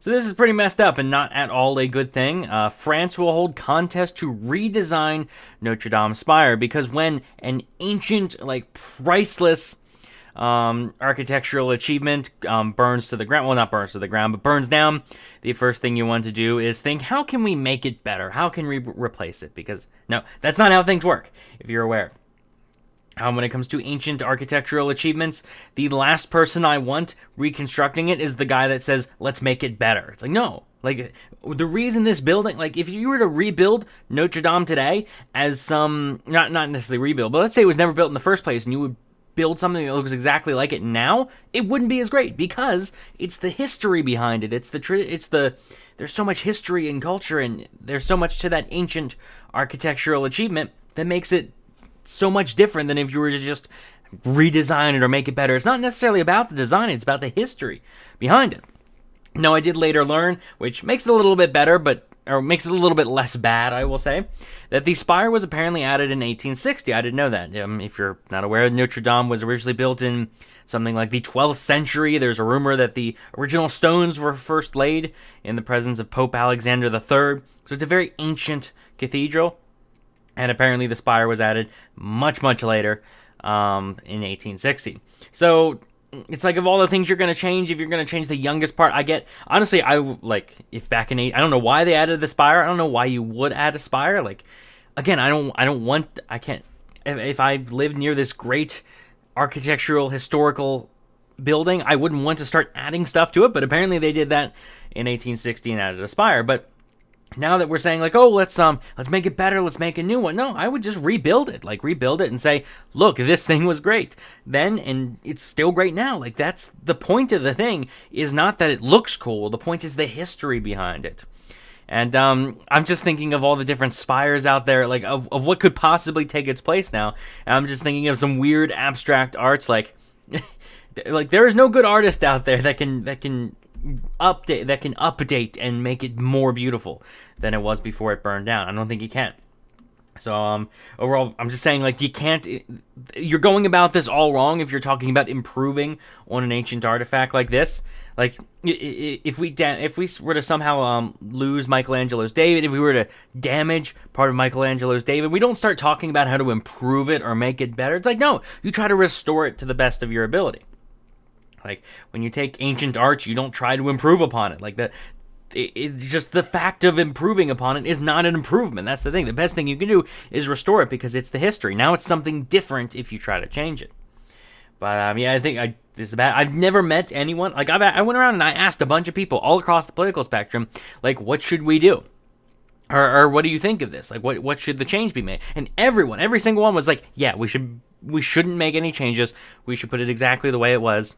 So this is pretty messed up and not at all a good thing. France will hold contest to redesign Notre Dame Spire because when an ancient, like priceless architectural achievement burns to the ground, well, not burns to the ground, but burns down, the first thing you want to do is think, how can we make it better? How can we replace it? Because no, that's not how things work, if you're aware. When it comes to ancient architectural achievements, the last person I want reconstructing it is the guy that says, let's make it better. It's like, no. Like, the reason this building, like, if you were to rebuild Notre Dame today as some, not necessarily rebuild, but let's say it was never built in the first place, and you would build something that looks exactly like it now, it wouldn't be as great, because it's the history behind it. There's so much history and culture, and there's so much to that ancient architectural achievement that makes it so much different than if you were to just redesign it or make it better. It's not necessarily about the design, it's about the history behind it. Now, I did later learn, which makes it a little bit better, or makes it a little bit less bad, I will say, that the spire was apparently added in 1860. I didn't know that. If you're not aware, Notre Dame was originally built in something like the 12th century. There's a rumor that the original stones were first laid in the presence of Pope Alexander III. So it's a very ancient cathedral. And apparently the spire was added much, much later in 1860. So it's like, of all the things you're going to change, if you're going to change the youngest part, honestly, if back in I don't know why they added the spire. I don't know why you would add a spire. Like, again, if I lived near this great architectural, historical building, I wouldn't want to start adding stuff to it. But apparently they did that in 1860 and added a spire. But now that we're saying, like, oh, let's make it better, let's make a new one. No, I would just rebuild it and say, look, this thing was great then, and it's still great now. Like, that's the point of the thing, is not that it looks cool. The point is the history behind it. And I'm just thinking of all the different spires out there, like, of what could possibly take its place now. And I'm just thinking of some weird abstract arts, like, like, there is no good artist out there that can update and make it more beautiful than it was before it burned down. I don't think you can. So overall, I'm just saying, like, you're going about this all wrong if you're talking about improving on an ancient artifact like this. Like, if we were to somehow lose Michelangelo's David, if we were to damage part of Michelangelo's David, we don't start talking about how to improve it or make it better. It's like, no, you try to restore it to the best of your ability. Like, when you take ancient art, you don't try to improve upon it. Like, it's just the fact of improving upon it is not an improvement. That's the thing. The best thing you can do is restore it because it's the history. Now it's something different if you try to change it. But yeah, I think this is bad. I've never met anyone. Like, I went around and I asked a bunch of people all across the political spectrum, like, what should we do? Or what do you think of this? Like, what should the change be made? And every single one was like, yeah, we shouldn't make any changes. We should put it exactly the way it was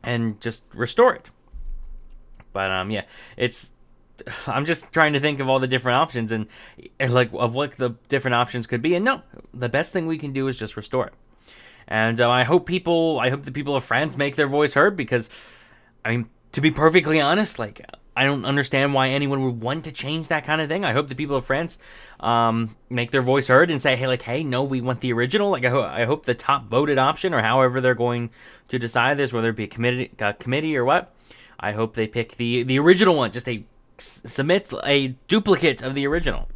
and just restore it. But yeah, I'm just trying to think of all the different options and like of what the different options could be. And no, the best thing we can do is just restore it. And I hope the people of France make their voice heard, because, I mean, to be perfectly honest, like, I don't understand why anyone would want to change that kind of thing. I hope the people of France make their voice heard and say, hey, no, we want the original. Like, I hope the top voted option, or however they're going to decide this, whether it be a committee or what, I hope they pick the original one. Just submit a duplicate of the original.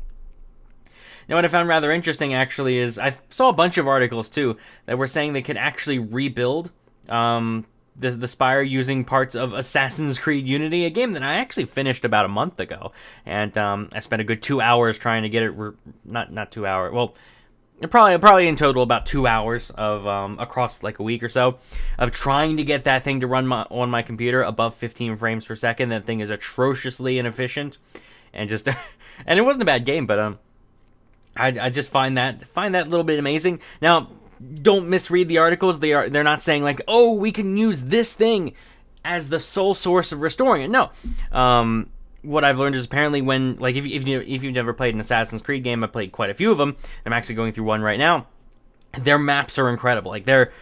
Now, what I found rather interesting, actually, is I saw a bunch of articles, too, that were saying they could actually rebuild the Spire using parts of Assassin's Creed Unity, a game that I actually finished about a month ago. And I spent a good 2 hours trying to get it, not 2 hours, well, probably in total about 2 hours of across like a week or so of trying to get that thing to run on my computer above 15 frames per second. That thing is atrociously inefficient, and just and it wasn't a bad game, but I just find that a little bit amazing. Now, don't misread the articles. They're not saying like, oh, we can use this thing as the sole source of restoring it. No. What I've learned is apparently when, like, if you've never played an Assassin's Creed game, I've played quite a few of them. I'm actually going through one right now. Their maps are incredible. Like, they're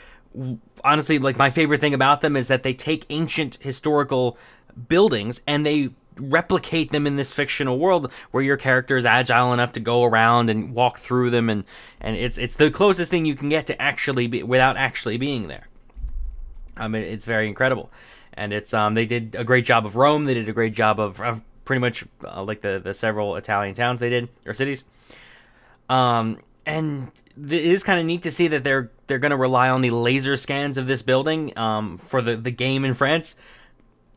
honestly, like, my favorite thing about them is that they take ancient historical buildings and they replicate them in this fictional world where your character is agile enough to go around and walk through them, and it's the closest thing you can get to actually be without actually being there. It's very incredible. and it's they did a great job of Rome. They did a great job of pretty much like the several Italian towns they did, or cities. And it is kind of neat to see that they're going to rely on the laser scans of this building for the game in France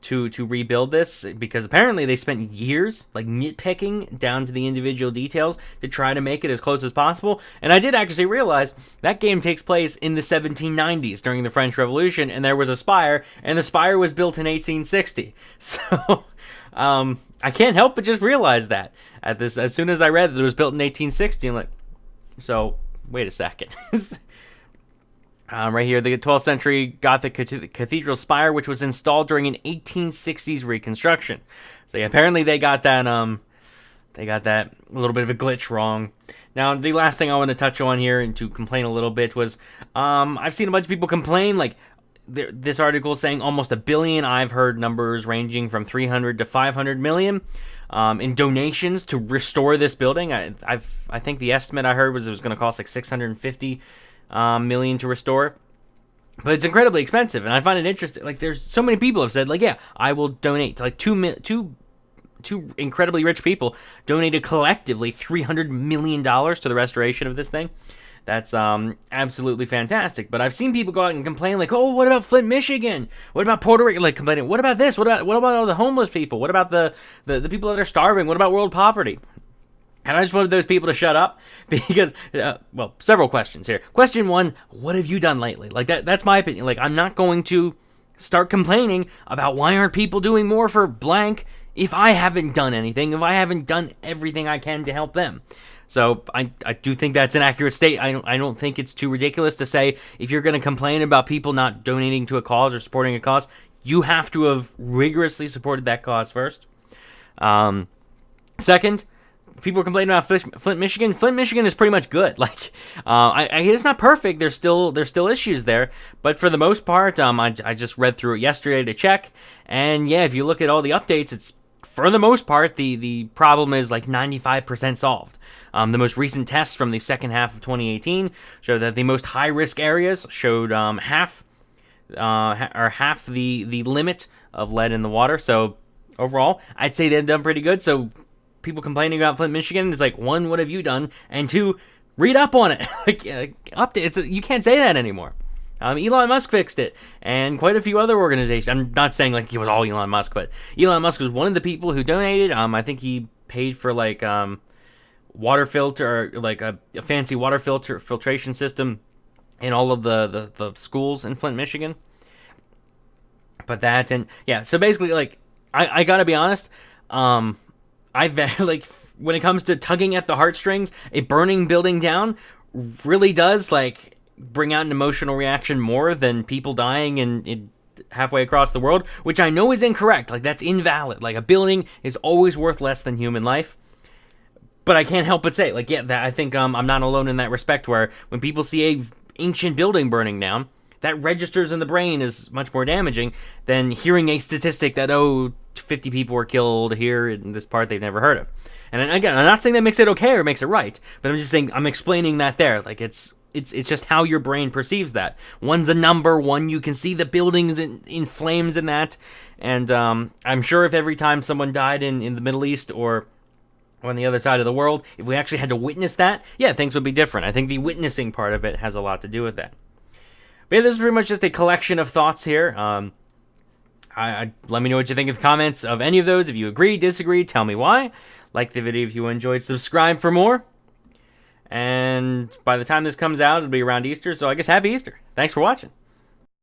to rebuild this, because apparently they spent years like nitpicking down to the individual details to try to make it as close as possible. And I did actually realize that game takes place in the 1790s during the French Revolution, and there was a spire, and the spire was built in 1860. So I can't help but just realize that as soon as I read that it was built in 1860, I'm like, so wait a second. Right here, the 12th century Gothic cathedral spire, which was installed during an 1860s reconstruction. So yeah, apparently they got that a little bit of a glitch wrong. Now, the last thing I want to touch on here and to complain a little bit was I've seen a bunch of people complain, like this article is saying almost $1 billion. I've heard numbers ranging from 300 to 500 million in donations to restore this building. I think the estimate I heard was it was going to cost like 650 million to restore, but it's incredibly expensive, and I find it interesting. Like, there's so many people have said, like, yeah, I will donate. Like two incredibly rich people donated collectively $300 million to the restoration of this thing. That's absolutely fantastic. But I've seen people go out and complain, like, oh, what about Flint, Michigan? What about Puerto Rico? Like, complaining, what about this? What about all the homeless people? What about the people that are starving? What about world poverty? And I just wanted those people to shut up because, well, several questions here. Question one, what have you done lately? Like, that's my opinion. Like, I'm not going to start complaining about why aren't people doing more for blank if I haven't done anything, if I haven't done everything I can to help them. So I do think that's an accurate state. I don't think it's too ridiculous to say if you're going to complain about people not donating to a cause or supporting a cause, you have to have rigorously supported that cause first. Second, people are complaining about Flint, Michigan. Flint, Michigan is pretty much good. Like, it's not perfect. There's still issues there, but for the most part, I just read through it yesterday to check, and yeah, if you look at all the updates, it's for the most part the problem is like 95% solved. The most recent tests from the second half of 2018 show that the most high risk areas showed half the limit of lead in the water. So overall, I'd say they've done pretty good. So people complaining about Flint, Michigan is like, one, what have you done? And two, read up on it. Updates. You can't say that anymore. Elon Musk fixed it, and quite a few other organizations. I'm not saying like it was all Elon Musk, but Elon Musk was one of the people who donated. I think he paid for like water filter, or like a fancy water filtration system in all of the schools in Flint, Michigan. But that, and yeah, so basically, like, I gotta be honest. Like, when it comes to tugging at the heartstrings, a burning building down really does like bring out an emotional reaction more than people dying in halfway across the world, which I know is incorrect. Like, that's invalid. Like, a building is always worth less than human life. But I can't help but say, like, yeah, that I think I'm not alone in that respect, where when people see a ancient building burning down, that registers in the brain is much more damaging than hearing a statistic that, 50 people were killed here in this part they've never heard of. And again, I'm not saying that makes it okay or makes it right, but I'm just saying, I'm explaining that there. Like, it's just how your brain perceives that. One's a number, one you can see the buildings in flames in that, and I'm sure if every time someone died in the Middle East or on the other side of the world, if we actually had to witness that, yeah, things would be different. I think the witnessing part of it has a lot to do with that. But yeah, this is pretty much just a collection of thoughts here. Let me know what you think in the comments of any of those. If you agree, disagree, tell me why. Like the video if you enjoyed, subscribe for more. And by the time this comes out, it'll be around Easter, so I guess happy Easter. Thanks for watching.